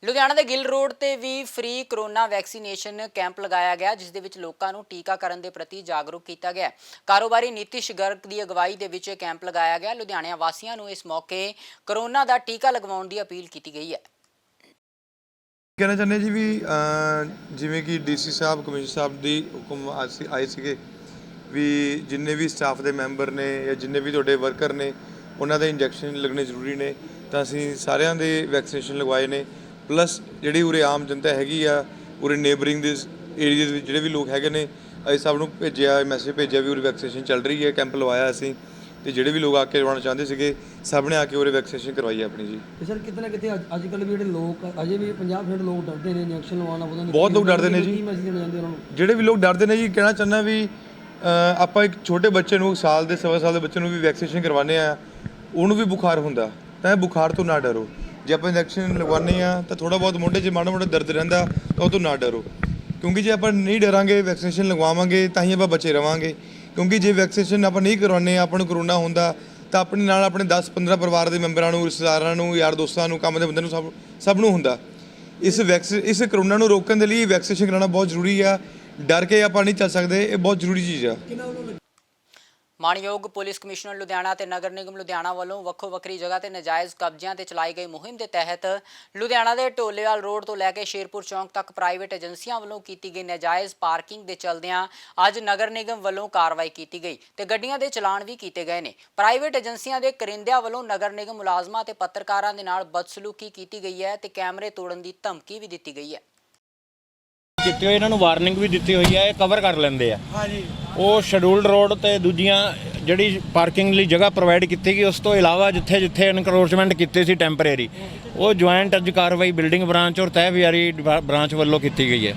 ਲੁਧਿਆਣਾ ਦੇ ਗਿੱਲ ਰੋਡ ਤੇ ਵੀ ਫ੍ਰੀ ਕਰੋਨਾ ਵੈਕਸੀਨੇਸ਼ਨ ਕੈਂਪ ਲਗਾਇਆ ਗਿਆ, ਜਿਸ ਦੇ ਵਿੱਚ ਲੋਕਾਂ ਨੂੰ ਟੀਕਾਕਰਨ ਦੇ ਪ੍ਰਤੀ ਜਾਗਰੂਕ ਕੀਤਾ ਗਿਆ। ਕਾਰੋਬਾਰੀ ਨੀਤਿਸ਼ ਗਰਗ ਦੀ ਅਗਵਾਈ ਦੇ ਵਿੱਚ ਇਹ ਕੈਂਪ ਲਗਾਇਆ ਗਿਆ। ਲੁਧਿਆਣਾ ਵਾਸੀਆਂ ਨੂੰ ਇਸ ਮੌਕੇ ਕਰੋਨਾ ਦਾ ਟੀਕਾ ਲਗਵਾਉਣ ਦੀ ਅਪੀਲ ਕੀਤੀ ਗਈ ਹੈ। ਕਹਿਣਾ ਚਾਹੁੰਦੇ ਜੀ ਵੀ ਜਿਵੇਂ ਕਿ ਡੀਸੀ ਸਾਹਿਬ, ਕਮਿਸ਼ਨਰ ਸਾਹਿਬ ਦੀ ਹੁਕਮ ਆਏ ਸੀਗੇ ਵੀ ਜਿੰਨੇ ਵੀ ਸਟਾਫ ਦੇ ਮੈਂਬਰ ਨੇ ਜਾਂ ਜਿੰਨੇ ਵੀ ਤੁਹਾਡੇ ਵਰਕਰ ਨੇ ਉਹਨਾਂ ਦੇ ਇੰਜੈਕਸ਼ਨ ਲੱਗਣੇ ਜ਼ਰੂਰੀ ਨੇ, ਤਾਂ ਅਸੀਂ ਸਾਰਿਆਂ ਦੇ ਵੈਕਸੀਨੇਸ਼ਨ ਲਗਵਾਏ ਨੇ। ਪਲੱਸ ਜਿਹੜੀ ਉਰੇ ਆਮ ਜਨਤਾ ਹੈਗੀ ਆ, ਉਰੇ ਨੇਬਰਿੰਗ ਦੇ ਏਰੀਆ ਵਿੱਚ ਜਿਹੜੇ ਵੀ ਲੋਕ ਹੈਗੇ ਨੇ, ਅਸੀਂ ਸਭ ਨੂੰ ਭੇਜਿਆ, ਮੈਸੇਜ ਭੇਜਿਆ ਵੀ ਉਰੇ ਵੈਕਸੀਨੇਸ਼ਨ ਚੱਲ ਰਹੀ ਹੈ, ਕੈਂਪ ਲਵਾਇਆ ਅਸੀਂ, ਤੇ ਜਿਹੜੇ ਵੀ ਲੋਕ ਆ ਕੇ ਲਵਾਉਣਾ ਚਾਹੁੰਦੇ ਸੀਗੇ ਸਭ ਨੇ ਆ ਕੇ ਉਰੇ ਵੈਕਸੀਨੇਸ਼ਨ ਕਰਵਾਈ ਆਪਣੀ ਜੀ। ਤੇ ਸਰ ਕਿਤੇ ਨਾ ਕਿਤੇ ਅੱਜ ਕੱਲ੍ਹ ਵੀ ਜਿਹੜੇ ਲੋਕ ਅਜੇ ਵੀ 50% ਲੋਕ ਡਰਦੇ ਨੇ ਇੰਜੈਕਸ਼ਨ ਲਵਾਉਣਾ, ਪਤਾ ਨਹੀਂ ਬਹੁਤ ਲੋਕ ਡਰਦੇ ਨੇ ਜੀ। ਕੀ ਮੈਸੇਜ ਦੇਣਾ ਚਾਹੁੰਦੇ ਉਹਨਾਂ ਨੂੰ? ਜਿਹੜੇ ਵੀ ਲੋਕ ਡਰਦੇ ਨੇ ਜੀ, ਕਹਿਣਾ ਚਾਹੁੰਦਾ ਵੀ ਆਪਾਂ ਇੱਕ ਛੋਟੇ ਬੱਚੇ ਨੂੰ, ਸਾਲ ਦੇ ਸਵਾ ਸਾਲ ਦੇ ਬੱਚੇ ਨੂੰ ਵੀ ਵੈਕਸੀਨੇਸ਼ਨ ਕਰਵਾਉਂਦੇ ਆ, ਉਹਨੂੰ ਵੀ ਬੁਖਾਰ ਹੁੰਦਾ ਤਾਂ ਇਹ ਬੁਖਾਰ ਤੋਂ ਨਾ ਡਰੋ। ਜੇ ਆਪਾਂ ਇੰਜੈਕਸ਼ਨ ਲਗਵਾਉਂਦੇ ਆ ਤਾਂ ਥੋੜ੍ਹਾ ਬਹੁਤ ਮੋਢੇ 'ਚ ਮਾੜਾ ਮੋਟਾ ਦਰਦ ਰਹਿੰਦਾ ਤਾਂ ਉਹ ਤੋਂ ਨਾ ਡਰੋ, ਕਿਉਂਕਿ ਜੇ ਆਪਾਂ ਨਹੀਂ ਡਰਾਂਗੇ, ਵੈਕਸੀਨੇਸ਼ਨ ਲਗਵਾਵਾਂਗੇ ਤਾਂ ਹੀ ਆਪਾਂ ਬਚੇ ਰਵਾਂਗੇ। ਕਿਉਂਕਿ ਜੇ ਵੈਕਸੀਨੇਸ਼ਨ ਆਪਾਂ ਨਹੀਂ ਕਰਵਾਉਂਦੇ, ਆਪਾਂ ਨੂੰ ਕਰੋਨਾ ਹੁੰਦਾ ਤਾਂ ਆਪਣੇ ਨਾਲ ਆਪਣੇ 10-15 ਪਰਿਵਾਰ ਦੇ ਮੈਂਬਰਾਂ ਨੂੰ, ਰਿਸ਼ਤੇਦਾਰਾਂ ਨੂੰ, ਯਾਰ ਦੋਸਤਾਂ ਨੂੰ, ਕੰਮ ਦੇ ਬੰਦੇ ਨੂੰ, ਸਭ ਨੂੰ ਹੁੰਦਾ। ਇਸ ਕਰੋਨਾ ਨੂੰ ਰੋਕਣ ਦੇ ਲਈ ਵੈਕਸੀਨੇਸ਼ਨ ਕਰਾਉਣਾ ਬਹੁਤ ਜ਼ਰੂਰੀ ਆ। ਡਰ ਕੇ ਆਪਾਂ ਨਹੀਂ ਚੱਲ ਸਕਦੇ, ਇਹ ਬਹੁਤ ਜ਼ਰੂਰੀ ਚੀਜ਼ ਆ। ਮਾਣਯੋਗ ਪੁਲਿਸ ਕਮਿਸ਼ਨਰ ਲੁਧਿਆਣਾ ਤੇ ਨਗਰ ਨਿਗਮ ਲੁਧਿਆਣਾ ਵੱਲੋਂ ਵੱਖੋ ਵੱਖਰੀ ਜਗ੍ਹਾ ਤੇ ਨਜਾਇਜ਼ ਕਬਜ਼ਿਆਂ ਤੇ ਚਲਾਈ ਗਈ ਮੁਹਿੰਮ ਦੇ ਤਹਿਤ ਲੁਧਿਆਣਾ ਦੇ ਢੋਲੇਵਾਲ ਰੋਡ ਤੋਂ ਲੈ ਕੇ ਸ਼ੇਰਪੁਰ ਚੌਂਕ ਤੱਕ ਪ੍ਰਾਈਵੇਟ ਏਜੰਸੀਆਂ ਵੱਲੋਂ ਕੀਤੀ ਗਈ ਨਜਾਇਜ਼ ਪਾਰਕਿੰਗ ਦੇ ਚਲਦਿਆਂ ਅੱਜ ਨਗਰ ਨਿਗਮ ਵੱਲੋਂ ਕਾਰਵਾਈ ਕੀਤੀ ਗਈ ਤੇ ਗੱਡੀਆਂ ਦੇ ਚਲਾਨ ਵੀ ਕੀਤੇ ਗਏ ਨੇ। ਪ੍ਰਾਈਵੇਟ ਏਜੰਸੀਆਂ ਦੇ ਕਰਿੰਦਿਆਂ ਵੱਲੋਂ ਨਗਰ ਨਿਗਮ ਮੁਲਾਜ਼ਮਾਂ ਤੇ ਪੱਤਰਕਾਰਾਂ ਦੇ ਨਾਲ ਬਦਸਲੂਕੀ ਕੀਤੀ ਗਈ ਹੈ ਤੇ ਕੈਮਰੇ ਤੋੜਨ ਦੀ ਧਮਕੀ ਵੀ ਦਿੱਤੀ ਗਈ ਹੈ। ਕੀਤੀ ਹੋਈ, ਇਹਨਾਂ ਨੂੰ ਵਾਰਨਿੰਗ ਵੀ ਦਿੱਤੀ ਹੋਈ ਹੈ, ਇਹ ਕਵਰ ਕਰ ਲੈਂਦੇ ਆ। ਹਾਂਜੀ, ਉਹ ਸ਼ੈਡਿਊਲਡ ਰੋਡ ਤੇ ਦੂਜੀਆਂ ਜਿਹੜੀ ਪਾਰਕਿੰਗ ਲਈ ਜਗ੍ਹਾ ਪ੍ਰੋਵਾਈਡ ਕੀਤੀ ਗਈ, ਉਸ ਤੋਂ ਇਲਾਵਾ ਜਿੱਥੇ ਜਿੱਥੇ ਇਨਕਰੋਚਮੈਂਟ ਕੀਤੇ ਸੀ ਟੈਂਪਰੇਰੀ, ਉਹ ਜੁਆਇੰਟ ਅੱਜ ਕਾਰਵਾਈ ਬਿਲਡਿੰਗ ਬ੍ਰਾਂਚ ਔਰ ਤਹਿਵਿਆਰੀ ਬ੍ਰਾਂਚ ਵੱਲੋਂ ਕੀਤੀ ਗਈ ਹੈ।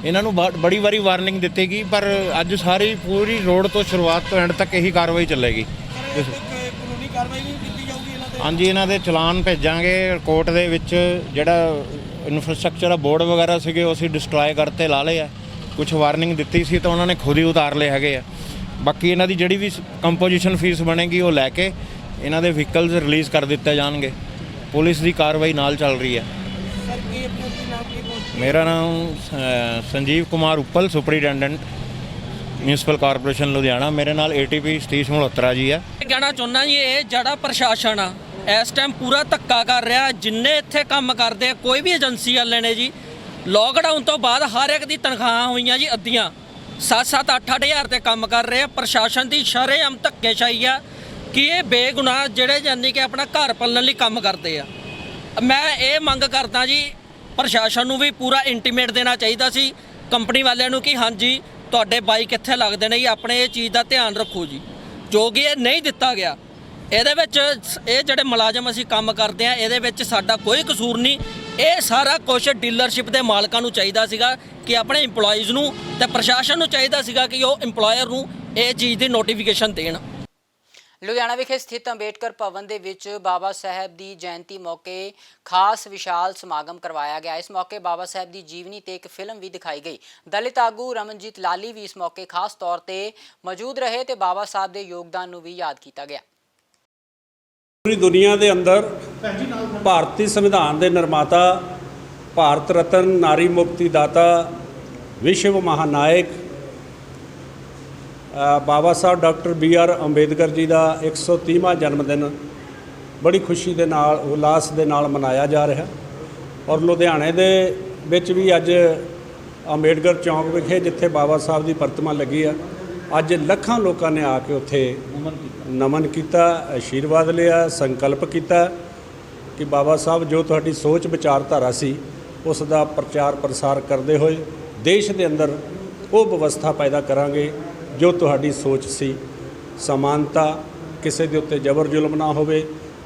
ਇਹਨਾਂ ਨੂੰ ਬੜੀ ਵਾਰੀ ਵਾਰਨਿੰਗ ਦਿੱਤੀ ਗਈ, ਪਰ ਅੱਜ ਸਾਰੀ ਪੂਰੀ ਰੋਡ ਤੋਂ ਸ਼ੁਰੂਆਤ ਤੋਂ ਐਂਡ ਤੱਕ ਇਹੀ ਕਾਰਵਾਈ ਚੱਲੇਗੀ। ਕਾਨੂੰਨੀ ਕਾਰਵਾਈ ਵੀ ਕੀਤੀ ਜਾਊਗੀ ਇਹਨਾਂ ਤੇ? ਹਾਂਜੀ, ਇਹਨਾਂ ਦੇ ਚਲਾਨ ਭੇਜਾਂਗੇ ਕੋਰਟ ਦੇ ਵਿੱਚ। ਜਿਹੜਾ ਇਨਫਰਾਸਟ੍ਰਕਚਰ ਆ, ਬੋਰਡ ਵਗੈਰਾ ਸੀਗੇ, ਉਹ ਅਸੀਂ ਡਿਸਟਰੋਏ ਕਰਤੇ ਲਾ ਲਏ ਆ। ਕੁਝ ਵਾਰਨਿੰਗ ਦਿੱਤੀ ਸੀ ਤਾਂ ਉਹਨਾਂ ਨੇ ਖੁਦ ਹੀ ਉਤਾਰ ਲਏ ਹੈਗੇ ਆ। ਬਾਕੀ ਇਹਨਾਂ ਦੀ ਜਿਹੜੀ ਵੀ ਕੰਪੋਜੀਸ਼ਨ ਫੀਸ ਬਣੇਗੀ ਉਹ ਲੈ ਕੇ ਇਹਨਾਂ ਦੇ ਵਹੀਕਲਸ ਰਿਲੀਜ਼ ਕਰ ਦਿੱਤੇ ਜਾਣਗੇ। ਪੁਲਿਸ ਦੀ ਕਾਰਵਾਈ ਨਾਲ ਚੱਲ ਰਹੀ ਹੈ। ਮੇਰਾ ਨਾਮ ਸੰਜੀਵ ਕੁਮਾਰ ਉੱਪਲ, ਸੁਪਰੀਡੈਂਡੈਂਟ ਮਿਊਨਿਸਪਲ ਕਾਰਪੋਰੇਸ਼ਨ ਲੁਧਿਆਣਾ। ਮੇਰੇ ਨਾਲ ATP ਸਤੀਸ਼ ਮਲਹੋਤਰਾ ਜੀ ਆ। ਕਹਿਣਾ ਚਾਹੁੰਦਾ ਜੀ, ਇਹ ਜਿਹੜਾ ਪ੍ਰਸ਼ਾਸਨ ਆ ਇਸ ਟਾਈਮ ਪੂਰਾ ਧੱਕਾ ਕਰ ਰਿਹਾ। ਜਿੰਨੇ ਇੱਥੇ ਕੰਮ ਕਰਦੇ ਆ, ਕੋਈ ਵੀ ਏਜੰਸੀ ਵਾਲੇ ਨੇ ਜੀ, ਲੋਕਡਾਊਨ ਤੋਂ ਬਾਅਦ ਹਰ ਇੱਕ ਦੀ ਤਨਖਾਹਾਂ ਹੋਈਆਂ ਜੀ ਅੱਧੀਆਂ, 7-7, 8-8 ਹਜ਼ਾਰ ਤੇ ਕੰਮ ਕਰ ਰਹੇ ਆ। ਪ੍ਰਸ਼ਾਸਨ ਦੀ ਸ਼ਰੇਆਮ ਧੱਕੇਸ਼ਾਹੀ ਆ ਕਿ ਇਹ ਬੇਗੁਨਾਹ ਜਿਹੜੇ ਜਾਨੀ ਕਿ ਆਪਣਾ ਘਰ ਪਾਲਣ ਲਈ ਕੰਮ ਕਰਦੇ ਆ। ਮੈਂ ਇਹ ਮੰਗ ਕਰਦਾ ਜੀ, ਪ੍ਰਸ਼ਾਸਨ ਨੂੰ ਵੀ ਪੂਰਾ ਇੰਟੀਮੇਟ ਦੇਣਾ ਚਾਹੀਦਾ ਸੀ ਕੰਪਨੀ ਵਾਲਿਆਂ ਨੂੰ ਕਿ ਹਾਂਜੀ ਤੁਹਾਡੇ ਬਾਈਕ ਕਿੱਥੇ ਲੱਗਦੇ ਨੇ ਜੀ, ਆਪਣੇ ਇਹ ਚੀਜ਼ ਦਾ ਧਿਆਨ ਰੱਖੋ ਜੀ, ਜੋ ਕਿ ਇਹ ਨਹੀਂ ਦਿੱਤਾ ਗਿਆ। ਇਹਦੇ ਵਿੱਚ ਇਹ ਜਿਹੜੇ ਮੁਲਾਜ਼ਮ ਅਸੀਂ ਕੰਮ ਕਰਦੇ ਆ, ਇਹਦੇ ਵਿੱਚ ਸਾਡਾ ਕੋਈ ਕਸੂਰ ਨਹੀਂ। ਇਹ ਸਾਰਾ ਕੁਝ ਡੀਲਰਸ਼ਿਪ ਦੇ ਮਾਲਕਾਂ ਨੂੰ ਚਾਹੀਦਾ ਸੀਗਾ ਕਿ ਆਪਣੇ EMPLOYEES ਨੂੰ, ਤੇ ਪ੍ਰਸ਼ਾਸਨ ਨੂੰ ਚਾਹੀਦਾ ਸੀਗਾ ਕਿ ਉਹ EMPLOYER ਨੂੰ ਇਹ ਚੀਜ਼ ਦੀ ਨੋਟੀਫਿਕੇਸ਼ਨ ਦੇਣ। ਲੁਧਿਆਣਾ ਵਿਖੇ ਸਥਿਤ ਅੰਬੇਡਕਰ ਭਵਨ ਦੇ ਵਿੱਚ ਬਾਬਾ ਸਾਹਿਬ ਦੀ ਜਯੰਤੀ ਮੌਕੇ ਖਾਸ ਵਿਸ਼ਾਲ ਸਮਾਗਮ ਕਰਵਾਇਆ ਗਿਆ। ਇਸ ਮੌਕੇ ਬਾਬਾ ਸਾਹਿਬ ਦੀ ਜੀਵਨੀ ਤੇ ਇੱਕ ਫਿਲਮ ਵੀ ਦਿਖਾਈ ਗਈ। ਦਲਿਤ ਆਗੂ ਰਮਨਜੀਤ ਲਾਲੀ ਵੀ ਇਸ ਮੌਕੇ ਖਾਸ ਤੌਰ ਤੇ ਮੌਜੂਦ ਰਹੇ ਤੇ ਬਾਬਾ ਸਾਹਿਬ ਦੇ ਯੋਗਦਾਨ ਨੂੰ ਵੀ ਯਾਦ ਕੀਤਾ ਗਿਆ। ਪੂਰੀ ਦੁਨੀਆ ਦੇ ਅੰਦਰ ਭਾਰਤੀ ਸੰਵਿਧਾਨ ਦੇ ਨਿਰਮਾਤਾ, ਭਾਰਤ ਰਤਨ, ਨਾਰੀ ਮੁਕਤੀ ਦਾਤਾ, ਵਿਸ਼ਵ ਮਹਾਨਾਇਕ ਬਾਬਾ ਸਾਹਿਬ ਡਾਕਟਰ BR ਅੰਬੇਦਕਰ ਜੀ ਦਾ 130ਵਾਂ ਜਨਮ ਦਿਨ ਬੜੀ ਖੁਸ਼ੀ ਦੇ ਨਾਲ, ਉਲਾਸ ਦੇ ਨਾਲ ਮਨਾਇਆ ਜਾ ਰਿਹਾ। ਔਰ ਲੁਧਿਆਣੇ ਦੇ ਵਿੱਚ ਵੀ ਅੱਜ ਅੰਬੇਦਕਰ ਚੌਂਕ ਵਿਖੇ ਜਿੱਥੇ ਬਾਬਾ ਸਾਹਿਬ ਦੀ ਪ੍ਰਤਿਮਾ ਲੱਗੀ ਆ, ਅੱਜ ਲੱਖਾਂ ਲੋਕਾਂ ਨੇ ਆ ਕੇ ਉੱਥੇ ਨਮਨ ਕੀਤਾ, ਆਸ਼ੀਰਵਾਦ ਲਿਆ, ਸੰਕਲਪ ਕੀਤਾ ਕਿ ਬਾਬਾ ਸਾਹਿਬ ਜੋ ਤੁਹਾਡੀ ਸੋਚ ਵਿਚਾਰਧਾਰਾ ਸੀ ਉਸ ਦਾ ਪ੍ਰਚਾਰ ਪ੍ਰਸਾਰ ਕਰਦੇ ਹੋਏ ਦੇਸ਼ ਦੇ ਅੰਦਰ ਉਹ ਵਿਵਸਥਾ ਪੈਦਾ ਕਰਾਂਗੇ ਜੋ ਤੁਹਾਡੀ ਸੋਚ ਸੀ। ਸਮਾਨਤਾ, ਕਿਸੇ ਦੇ ਉੱਤੇ ਜ਼ਬਰ ਜ਼ੁਲਮ ਨਾ ਹੋਵੇ,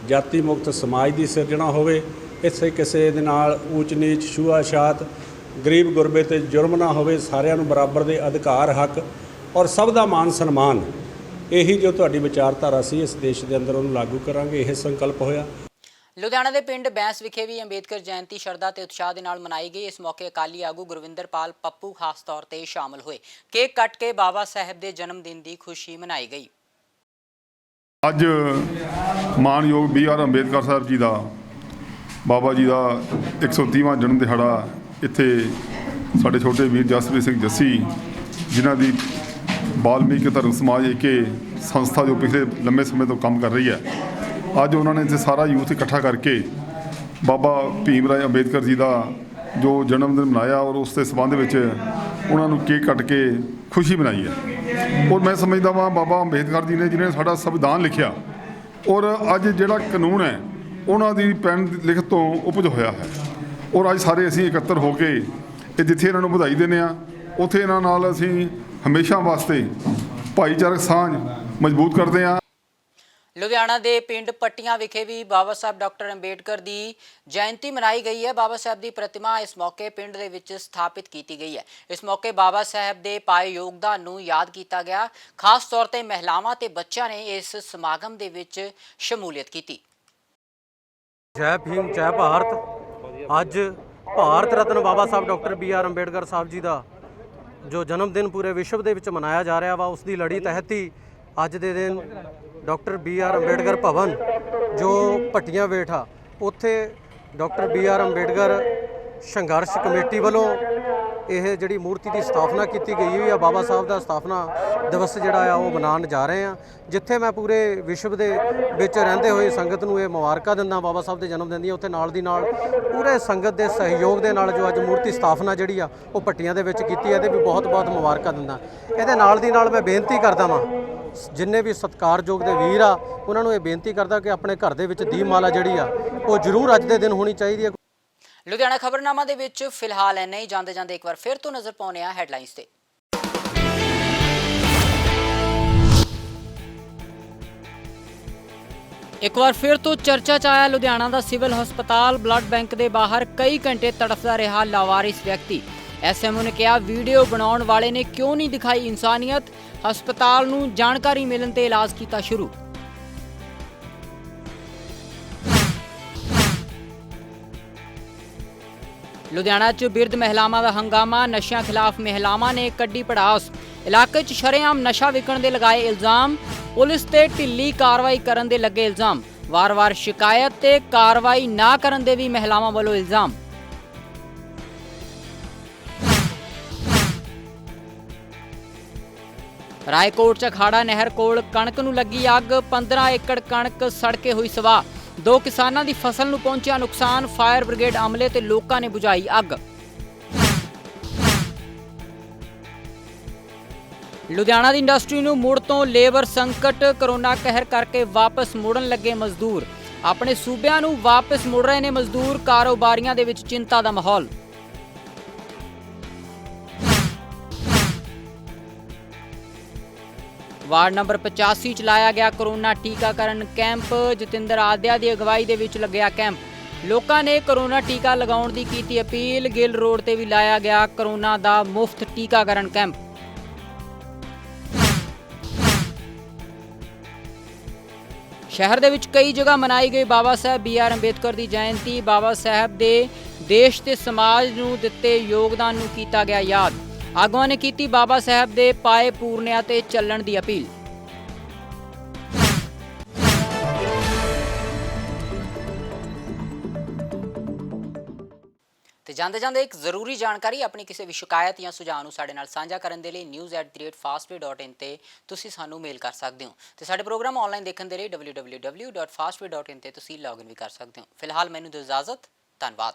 ਜਾਤੀ ਮੁਕਤ ਸਮਾਜ ਦੀ ਸਿਰਜਣਾ ਹੋਵੇ, ਕਿਸੇ ਦੇ ਨਾਲ ਊਚ ਨੀਚ, ਛੂਆ-ਛਾਤ, ਗਰੀਬ ਗੁਰਬੇ ਤੇ ਜੁਰਮ ਨਾ ਹੋਵੇ, ਸਾਰਿਆਂ ਨੂੰ ਬਰਾਬਰ ਦੇ ਅਧਿਕਾਰ, ਹੱਕ ਔਰ ਸਭ ਦਾ ਮਾਨ ਸਨਮਾਨ। ਇਹੀ ਜੋ ਤੁਹਾਡੀ ਵਿਚਾਰਧਾਰਾ ਸੀ ਇਸ ਦੇਸ਼ ਦੇ ਅੰਦਰ ਉਹਨੂੰ ਲਾਗੂ ਕਰਾਂਗੇ, ਇਹ ਸੰਕਲਪ ਹੋਇਆ। ਲੁਧਿਆਣਾ ਦੇ ਪਿੰਡ ਬੈਂਸ ਵਿਖੇ ਵੀ ਅੰਬੇਦਕਰ ਜਯੰਤੀ ਸ਼ਰਧਾ ਤੇ ਉਤਸ਼ਾਹ ਦੇ ਨਾਲ ਮਨਾਈ ਗਈ। ਇਸ ਮੌਕੇ ਅਕਾਲੀ ਆਗੂ ਗੁਰਵਿੰਦਰਪਾਲ ਪੱਪੂ ਖਾਸ ਤੌਰ ਤੇ ਸ਼ਾਮਲ ਹੋਏ। ਕੇਕ ਕੱਟ ਕੇ ਬਾਬਾ ਸਾਹਿਬ ਦੇ ਜਨਮ ਦਿਨ ਦੀ ਖੁਸ਼ੀ ਮਨਾਈ ਗਈ। ਅੱਜ ਮਾਨਯੋਗ BR ਅੰਬੇਦਕਰ ਸਾਹਿਬ ਜੀ ਦਾ, ਬਾਬਾ ਜੀ ਦਾ 130ਵਾਂ ਜਨਮ ਦਿਹਾੜਾ ਇੱਥੇ ਸਾਡੇ ਛੋਟੇ ਵੀਰ ਜਸਪ੍ਰੀਤ ਸਿੰਘ ਜੱਸੀ, ਜਿਨ੍ਹਾਂ ਦੀ ਵਾਲਮੀਕੀ ਧਰਮ ਸਮਾਜ ਏਕੇ ਸੰਸਥਾ ਜੋ ਪਿਛਲੇ ਲੰਬੇ ਸਮੇਂ ਤੋਂ ਕੰਮ ਕਰ ਰਹੀ ਹੈ, ਅੱਜ ਉਹਨਾਂ ਨੇ ਇੱਥੇ ਸਾਰਾ ਯੂਥ ਇਕੱਠਾ ਕਰਕੇ ਬਾਬਾ ਭੀਮ ਰਾਏ ਅੰਬੇਦਕਰ ਜੀ ਦਾ ਜੋ ਜਨਮ ਦਿਨ ਮਨਾਇਆ ਔਰ ਉਸ ਦੇ ਸੰਬੰਧ ਵਿੱਚ ਉਹਨਾਂ ਨੂੰ ਕੇਕ ਕੱਟ ਕੇ ਖੁਸ਼ੀ ਮਨਾਈ ਹੈ। ਔਰ ਮੈਂ ਸਮਝਦਾ ਵਾਂ ਬਾਬਾ ਅੰਬੇਦਕਰ ਜੀ ਨੇ ਜਿਹਨੇ ਸਾਡਾ ਸੰਵਿਧਾਨ ਲਿਖਿਆ ਔਰ ਅੱਜ ਜਿਹੜਾ ਕਾਨੂੰਨ ਹੈ ਉਹਨਾਂ ਦੀ ਪੈਨ ਲਿਖਤ ਤੋਂ ਉਪਜ ਹੋਇਆ ਹੈ। ਔਰ ਅੱਜ ਸਾਰੇ ਅਸੀਂ ਇਕੱਤਰ ਹੋ ਕੇ ਇਹ ਜਿੱਥੇ ਇਹਨਾਂ ਨੂੰ ਵਧਾਈ ਦਿੰਦੇ ਹਾਂ ਉੱਥੇ ਇਹਨਾਂ ਨਾਲ ਅਸੀਂ ਹਮੇਸ਼ਾ ਵਾਸਤੇ ਭਾਈਚਾਰਕ ਸਾਂਝ ਮਜ਼ਬੂਤ ਕਰਦੇ ਹਾਂ। ਲੁਧਿਆਣਾ ਦੇ ਪਿੰਡ ਪੱਟੀਆਂ ਵਿਖੇ ਵੀ ਬਾਬਾ ਸਾਹਿਬ ਡਾਕਟਰ ਅੰਬੇਡਕਰ ਦੀ ਜਯੰਤੀ ਮਨਾਈ ਗਈ ਹੈ। ਬਾਬਾ ਸਾਹਿਬ ਦੀ ਪ੍ਰਤਿਮਾ ਇਸ ਮੌਕੇ ਪਿੰਡ ਦੇ ਵਿੱਚ ਸਥਾਪਿਤ ਕੀਤੀ ਗਈ ਹੈ। ਇਸ ਮੌਕੇ ਬਾਬਾ ਸਾਹਿਬ ਦੇ ਪਾਏ ਯੋਗਦਾਨ ਨੂੰ ਯਾਦ ਕੀਤਾ ਗਿਆ। ਖਾਸ ਤੌਰ ਤੇ ਮਹਿਲਾਵਾਂ ਤੇ ਬੱਚਿਆਂ ਨੇ ਇਸ ਸਮਾਗਮ ਦੇ ਵਿੱਚ ਸ਼ਮੂਲੀਅਤ ਕੀਤੀ। ਜੈ ਭੀਮ ਜੈ ਭਾਰਤ। ਅੱਜ ਭਾਰਤ ਰਤਨ ਬਾਬਾ ਸਾਹਿਬ ਡਾਕਟਰ BR ਅੰਬੇਡਕਰ ਸਾਹਿਬ ਜੀ ਦਾ ਜੋ ਜਨਮ ਦਿਨ ਪੂਰੇ ਵਿਸ਼ਵ ਦੇ ਵਿੱਚ ਮਨਾਇਆ ਜਾ ਰਿਹਾ ਵਾ, ਉਸ ਦੀ ਲੜੀ ਤਹਿਤ ਹੀ ਅੱਜ ਦੇ ਦਿਨ ਡਾਕਟਰ BR ਅੰਬੇਡਕਰ ਭਵਨ ਜੋ ਭੱਟੀਆਂ ਵੇਠਾ ਉੱਥੇ ਡਾਕਟਰ BR ਅੰਬੇਡਕਰ ਸੰਘਰਸ਼ ਕਮੇਟੀ ਵੱਲੋਂ ਇਹ ਜਿਹੜੀ ਮੂਰਤੀ ਦੀ ਸਥਾਪਨਾ ਕੀਤੀ ਗਈ ਹੋਈ ਆ, ਬਾਬਾ ਸਾਹਿਬ ਦਾ ਸਥਾਪਨਾ ਦਿਵਸ ਜਿਹੜਾ ਆ ਉਹ ਮਨਾਉਣ ਜਾ ਰਹੇ ਆ, ਜਿੱਥੇ ਮੈਂ ਪੂਰੇ ਵਿਸ਼ਵ ਦੇ ਵਿੱਚ ਰਹਿੰਦੇ ਹੋਏ ਸੰਗਤ ਨੂੰ ਇਹ ਮੁਬਾਰਕਾਂ ਦਿੰਦਾ ਬਾਬਾ ਸਾਹਿਬ ਦੇ ਜਨਮ ਦਿਨ ਦੀ। ਉੱਥੇ ਨਾਲ ਦੀ ਨਾਲ ਪੂਰੇ ਸੰਗਤ ਦੇ ਸਹਿਯੋਗ ਦੇ ਨਾਲ ਜੋ ਅੱਜ ਮੂਰਤੀ ਸਥਾਪਨਾ ਜਿਹੜੀ ਆ ਉਹ ਭੱਟੀਆਂ ਦੇ ਵਿੱਚ ਕੀਤੀ ਹੈ, ਇਹਦੇ ਵੀ ਬਹੁਤ ਬਹੁਤ ਮੁਬਾਰਕਾਂ ਦਿੰਦਾ। ਇਹਦੇ ਨਾਲ ਦੀ ਨਾਲ ਮੈਂ ਬੇਨਤੀ ਕਰਦਾ ਵਾਂ ਜਿੰਨੇ ਵੀ ਸਤਿਕਾਰਯੋਗ ਦੇ ਵੀਰ ਆ ਉਹਨਾਂ ਨੂੰ ਇਹ ਬੇਨਤੀ ਕਰਦਾ ਕਿ ਆਪਣੇ ਘਰ ਦੇ ਵਿੱਚ ਦੀਪਮਾਲਾ ਜਿਹੜੀ ਆ ਉਹ ਜ਼ਰੂਰ ਅੱਜ ਦੇ ਦਿਨ ਹੋਣੀ ਚਾਹੀਦੀ ਹੈ। ਲੁਧਿਆਣਾ ਖਬਰਨਾਮਾ ਦੇ ਵਿੱਚ ਫਿਲਹਾਲ ਇੰਨਾ ਹੀ। ਜਾਂਦੇ ਜਾਂਦੇ ਇੱਕ ਵਾਰ ਫਿਰ ਤੋਂ ਨਜ਼ਰ ਪਾਉਂਦੇ ਆ ਹੈਡਲਾਈਨਸ ਤੇ। ਇੱਕ ਵਾਰ ਫਿਰ ਤੋਂ ਚਰਚਾ 'ਚ ਆਇਆ ਲੁਧਿਆਣਾ ਦਾ ਸਿਵਲ ਹਸਪਤਾਲ। ਬਲੱਡ ਬੈਂਕ ਦੇ ਬਾਹਰ ਕਈ ਘੰਟੇ ਤੜਫਦਾ ਰਿਹਾ ਲਾਵਾਰਿਸ ਵਿਅਕਤੀ। SMO ਨੇ ਕਿਹਾ ਵੀਡੀਓ ਬਣਾਉਣ ਵਾਲੇ ਨੇ ਕਿਉਂ ਨਹੀਂ ਦਿਖਾਈ ਇਨਸਾਨੀਅਤ। ਹਸਪਤਾਲ ਨੂੰ ਜਾਣਕਾਰੀ ਮਿਲਣ ਤੇ ਇਲਾਜ ਕੀਤਾ ਸ਼ੁਰੂ। ਲੁਧਿਆਣਾ 'ਚ ਬਿਰਧ ਮਹਿਲਾਵਾਂ ਦਾ ਹੰਗਾਮਾ। ਨਸ਼ਿਆਂ ਖਿਲਾਫ ਮਹਿਲਾਵਾਂ ਨੇ ਕੱਢੀ ਪੜਾਸ। ਇਲਾਕੇ 'ਚ ਸ਼ਰੇਆਮ ਨਸ਼ਾ ਵਿਕਣ ਦੇ ਲਗਾਏ ਇਲਜ਼ਾਮ। ਪੁਲਿਸ ਤੇ ਢਿੱਲੀ ਕਾਰਵਾਈ ਕਰਨ ਦੇ ਲੱਗੇ ਇਲਜ਼ਾਮ। ਵਾਰ-ਵਾਰ ਸ਼ਿਕਾਇਤ ਤੇ ਕਾਰਵਾਈ ਨਾ ਕਰਨ ਦੇ ਵੀ ਮਹਿਲਾਵਾਂ ਵੱਲੋਂ ਇਲਜ਼ਾਮ। ਰਾਏਕੋਟ 'ਚ ਅਖਾੜਾ ਨਹਿਰ ਕੋਲ ਕਣਕ ਨੂੰ ਲੱਗੀ ਅੱਗ। 15 ਏਕੜ ਕਣਕ ਸੜ ਕੇ ਹੋਈ ਸਵਾਹ। 2 ਕਿਸਾਨਾਂ ਦੀ ਫਸਲ ਨੂੰ ਪਹੁੰਚਿਆ ਨੁਕਸਾਨ। ਫਾਇਰ ਬ੍ਰਿਗੇਡ ਅਮਲੇ ਤੇ ਲੋਕਾਂ ਨੇ ਬੁਝਾਈ ਅੱਗ। ਲੁਧਿਆਣਾ ਦੀ ਇੰਡਸਟਰੀ ਨੂੰ ਮੁੜ ਤੋਂ ਲੇਬਰ ਸੰਕਟ। ਕਰੋਨਾ ਕਹਿਰ ਕਰਕੇ ਵਾਪਸ ਮੁੜਨ ਲੱਗੇ ਮਜ਼ਦੂਰ। ਆਪਣੇ ਸੂਬਿਆਂ ਨੂੰ ਵਾਪਸ ਮੁੜ ਰਹੇ ਨੇ ਮਜ਼ਦੂਰ। ਕਾਰੋਬਾਰੀਆਂ ਦੇ ਵਿੱਚ ਚਿੰਤਾ ਦਾ ਮਾਹੌਲ। ਵਾਰਡ ਨੰਬਰ 85 ਚ ਲਾਇਆ ਗਿਆ ਕਰੋਨਾ ਟੀਕਾਕਰਨ ਕੈਂਪ। ਜਤਿੰਦਰ ਆਦਿਆ ਦੀ ਅਗਵਾਈ ਦੇ ਵਿੱਚ ਲੱਗਿਆ ਕੈਂਪ। ਲੋਕਾਂ ਨੇ ਕਰੋਨਾ ਟੀਕਾ ਲਗਾਉਣ ਦੀ ਕੀਤੀ ਅਪੀਲ। ਗਿੱਲ ਰੋਡ ਤੇ ਵੀ ਲਾਇਆ ਗਿਆ ਕਰੋਨਾ ਦਾ ਮੁਫਤ ਟੀਕਾਕਰਨ ਕੈਂਪ। ਸ਼ਹਿਰ ਦੇ ਵਿੱਚ ਕਈ ਜਗ੍ਹਾ ਮਨਾਈ ਗਈ ਬਾਬਾ ਸਾਹਿਬ BR ਅੰਬੇਦਕਰ ਦੀ ਜਯੰਤੀ। ਬਾਬਾ ਸਾਹਿਬ ਦੇ ਦੇਸ਼ ਤੇ ਸਮਾਜ ਨੂੰ ਦਿੱਤੇ ਯੋਗਦਾਨ ਨੂੰ ਕੀਤਾ ਗਿਆ ਯਾਦ। ਆਗੂਆਂ ਨੇ ਕੀਤੀ ਬਾਬਾ ਸਾਹਿਬ ਦੇ ਪਾਏ ਪੂਰਨਿਆਂ ਤੇ ਚੱਲਣ ਦੀ ਅਪੀਲ। ਤੇ ਜਾਂਦੇ ਜਾਂਦੇ ਇੱਕ ਜ਼ਰੂਰੀ ਜਾਣਕਾਰੀ। ਆਪਣੀ ਕਿਸੇ ਵੀ ਸ਼ਿਕਾਇਤ ਜਾਂ ਸੁਝਾਅ ਨੂੰ ਸਾਡੇ ਨਾਲ ਸਾਂਝਾ ਕਰਨ ਦੇ ਲਈ news@fastway.in ਤੇ ਤੁਸੀਂ ਸਾਨੂੰ ਮੇਲ ਕਰ ਸਕਦੇ ਹੋ। ਤੇ ਸਾਡੇ ਪ੍ਰੋਗਰਾਮ ਆਨਲਾਈਨ ਦੇਖਣ ਦੇ ਲਈ www.fastway.in ਤੇ ਤੁਸੀਂ ਲੌਗਇਨ ਵੀ ਕਰ ਸਕਦੇ ਹੋ। ਫਿਲਹਾਲ ਮੈਨੂੰ ਦਿਓ ਇਜਾਜ਼ਤ। ਧੰਨਵਾਦ।